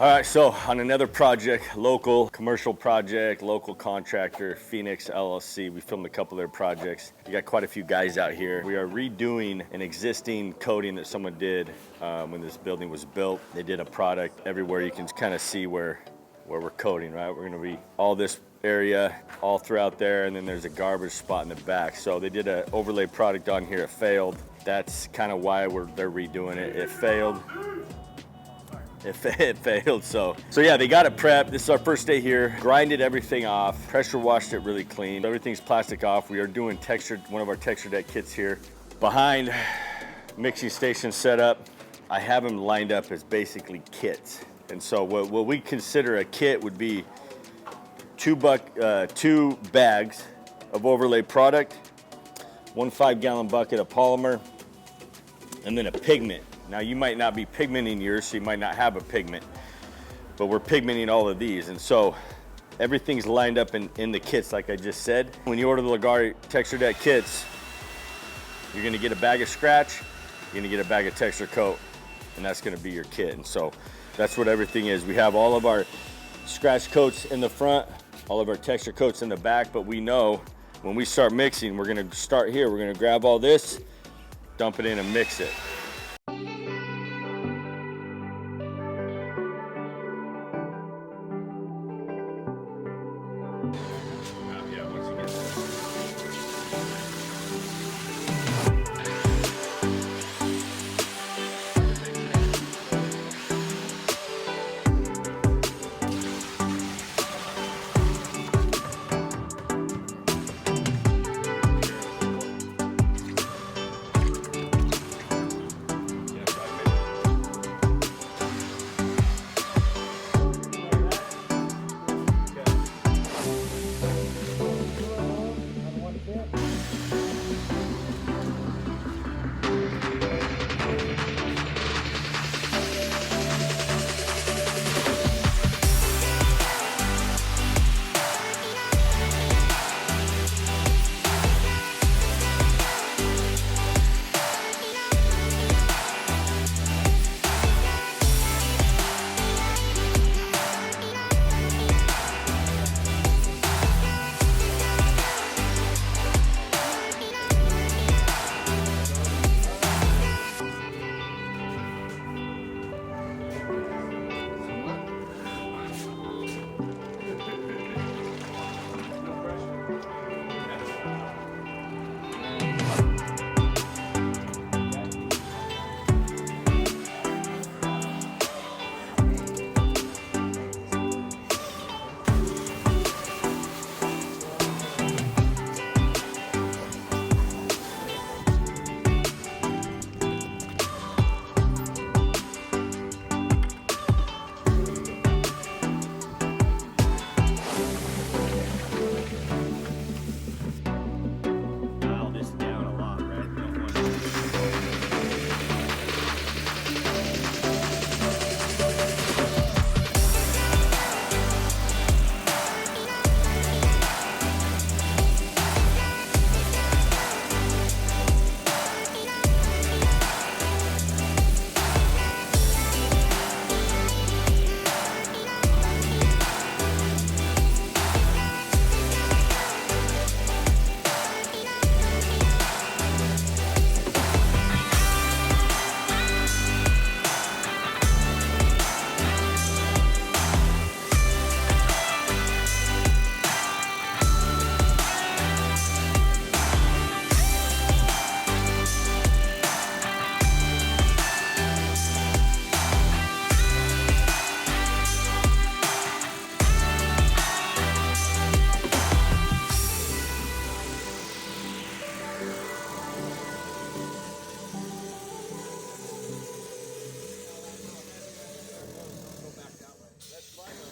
All right, so on another project, local commercial project, local contractor, Phoenix LLC. We filmed a couple of their projects. We got quite a few guys out here. We are redoing an existing coating that someone did when this building was built. They did a product everywhere. You can kind of see where we're coating, right? We're gonna be all this area all throughout there, and then there's a garbage spot in the back. So they did an overlay product on here. It failed. That's kind of why they're redoing it. It failed. It failed, so yeah, they got it prepped. This is our first day here. Grinded everything off, pressure washed it really clean. Everything's plastic off. We are doing one of our texture deck kits here. Behind mixing station setup, I have them lined up as basically kits. And so what we consider a kit would be two bags of overlay product, 1 5-gallon bucket of polymer, and then a pigment. Now you might not be pigmenting yours, so you might not have a pigment, but we're pigmenting all of these. And so everything's lined up in the kits like I just said. When you order the Leggari Texture Deck kits, you're gonna get a bag of scratch, you're gonna get a bag of texture coat, and that's gonna be your kit. And so that's what everything is. We have all of our scratch coats in the front, all of our texture coats in the back, but we know when we start mixing, we're gonna start here. We're gonna grab all this, dump it in and mix it.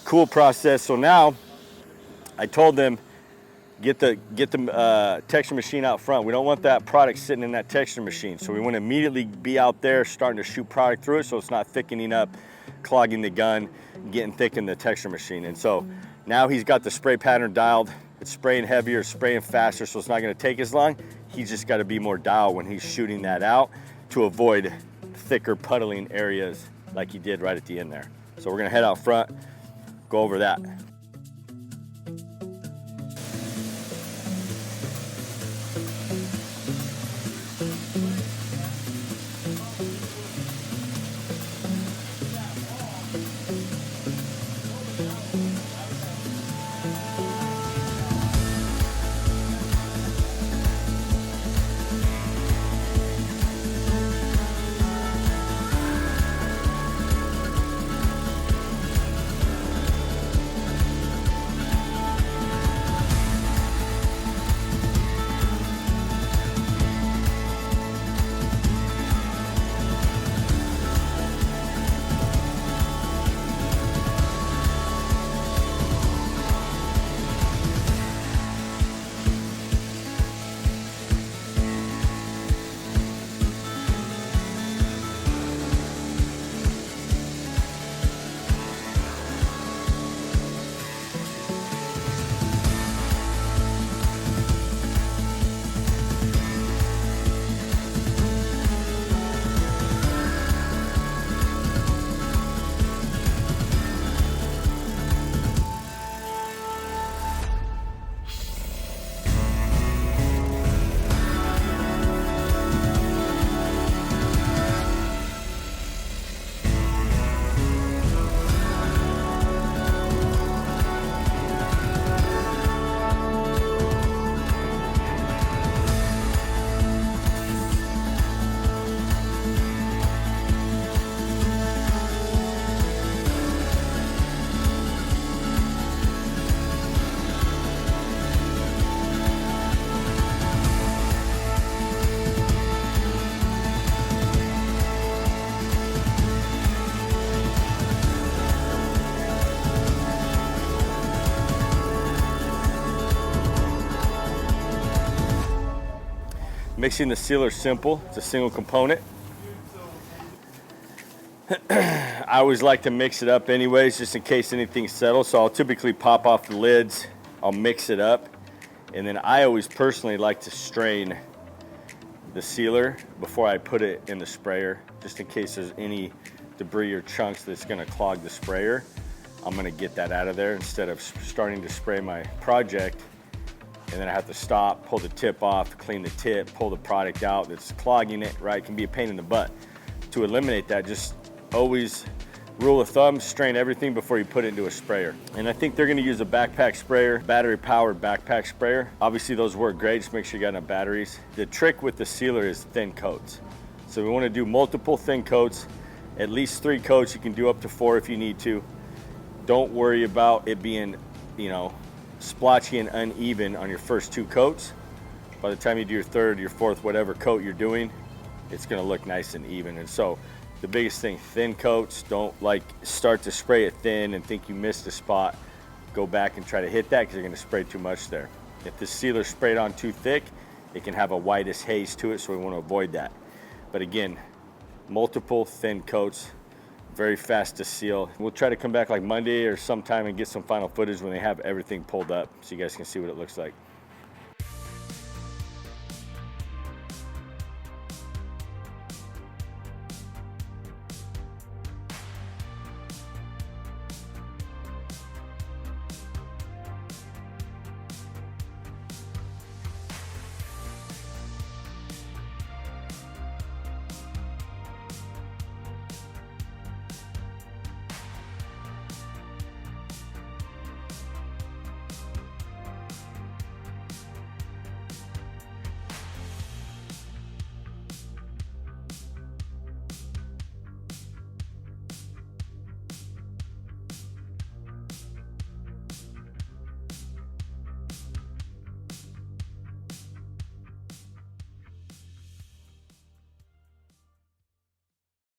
Cool process. So now I told them, get the texture machine out front. We don't want that product sitting in that texture machine. So we want to immediately be out there starting to shoot product through it so it's not thickening up, clogging the gun, getting thick in the texture machine. And so now he's got the spray pattern dialed. It's spraying heavier, spraying faster, so it's not going to take as long. He's just got to be more dialed when he's shooting that out to avoid thicker puddling areas like you did right at the end there. So we're gonna head out front, go over that. Mixing the sealer is simple, it's a single component. I always like to mix it up anyways, just in case anything settles. So I'll typically pop off the lids, I'll mix it up, and then I always personally like to strain the sealer before I put it in the sprayer, just in case there's any debris or chunks that's gonna clog the sprayer. I'm gonna get that out of there instead of starting to spray my project and then I have to stop, pull the tip off, clean the tip, pull the product out that's clogging it, right? It can be a pain in the butt. To eliminate that, just always, rule of thumb, strain everything before you put it into a sprayer. And I think they're gonna use a backpack sprayer, battery powered backpack sprayer. Obviously those work great, just make sure you got enough batteries. The trick with the sealer is thin coats. So we wanna do multiple thin coats, at least 3 coats. You can do up to 4 if you need to. Don't worry about it being, splotchy and uneven on your first 2 coats. By the time you do your 3rd, your 4th, whatever coat you're doing, it's gonna look nice and even. And so the biggest thing, thin coats. Don't start to spray it thin and think you missed a spot. Go back and try to hit that because you're gonna spray too much there. If the sealer's sprayed on too thick, it can have a whitish haze to it, so we wanna avoid that. But again, multiple thin coats, very fast to seal. We'll try to come back like Monday or sometime and get some final footage when they have everything pulled up so you guys can see what it looks like.